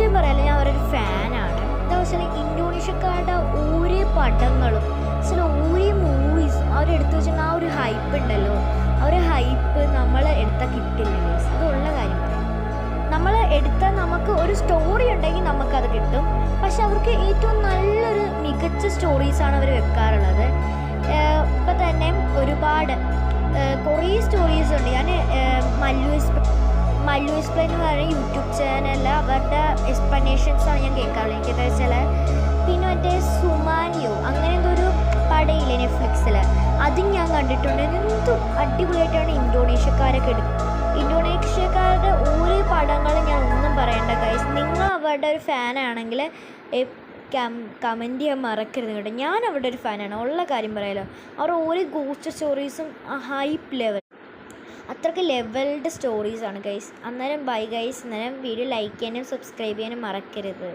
സത്യം പറയാലോ ഞാൻ അവരൊരു ഫാനാണ്. എന്താ വെച്ചാൽ ഇന്തോനേഷ്യക്കാരുടെ ഓരോ പടങ്ങളും ചില ഓരോ മൂവീസും അവരെടുത്ത് വെച്ചാൽ ആ ഒരു ഹൈപ്പ് ഉണ്ടല്ലോ, ആ ഒരു ഹൈപ്പ് നമ്മൾ എടുത്താൽ കിട്ടില്ല ഗൈസ്. അതുള്ള കാര്യം പറയാം. നമ്മൾ എടുത്താൽ നമുക്ക് ഒരു സ്റ്റോറി ഉണ്ടെങ്കിൽ നമുക്കത് കിട്ടും. പക്ഷെ അവർക്ക് ഏറ്റവും നല്ലൊരു മികച്ച സ്റ്റോറീസാണ് അവർ വെക്കാറുള്ളത്. ഇപ്പം തന്നെ ഒരുപാട് കുറേ സ്റ്റോറീസ് ഉണ്ട്. ഞാൻ മല്ലു എക്സ്പ്ലെയിൻ എന്ന് പറയുന്ന യൂട്യൂബ് ചാനലിൽ അവരുടെ എക്സ്പ്ലനേഷൻസാണ് ഞാൻ കേൾക്കാറുള്ളത്. എനിക്കെന്താ വെച്ചാൽ പിന്നെ മറ്റേ സുമാനിയോ അങ്ങനെ എന്തോ ഒരു പടയില്ലേ നെറ്റ്ഫ്ലിക്സിൽ, അതും ഞാൻ കണ്ടിട്ടുണ്ട്. എന്തും അടിപൊളിയായിട്ടാണ് ഇന്തോനേഷ്യക്കാരൊക്കെ എടുക്കുന്നത്. ഇന്തോനേഷ്യക്കാരുടെ ഓരോ പടങ്ങളും ഞാൻ ഒന്നും പറയേണ്ട ഗൈസ്. നിങ്ങൾ അവരുടെ ഒരു ഫാനാണെങ്കിൽ കമൻറ്റ് ചെയ്യാൻ മറക്കരുത് കേട്ടോ. ഞാൻ അവരുടെ ഒരു ഫാനാണ്, ഉള്ള കാര്യം പറയാലോ. അവർ ഓരോ ഗോസ്റ്റ് സ്റ്റോറീസും ഹൈപ്പ് ലെവൽ, അത്രയ്ക്ക് ലെവൽഡ് സ്റ്റോറീസാണ് ഗൈസ്. അന്നേരം ബൈ ഗൈസ്. അന്നേരം വീഡിയോ ലൈക്ക് ചെയ്യാനും സബ്സ്ക്രൈബ് ചെയ്യാനും മറക്കരുത്.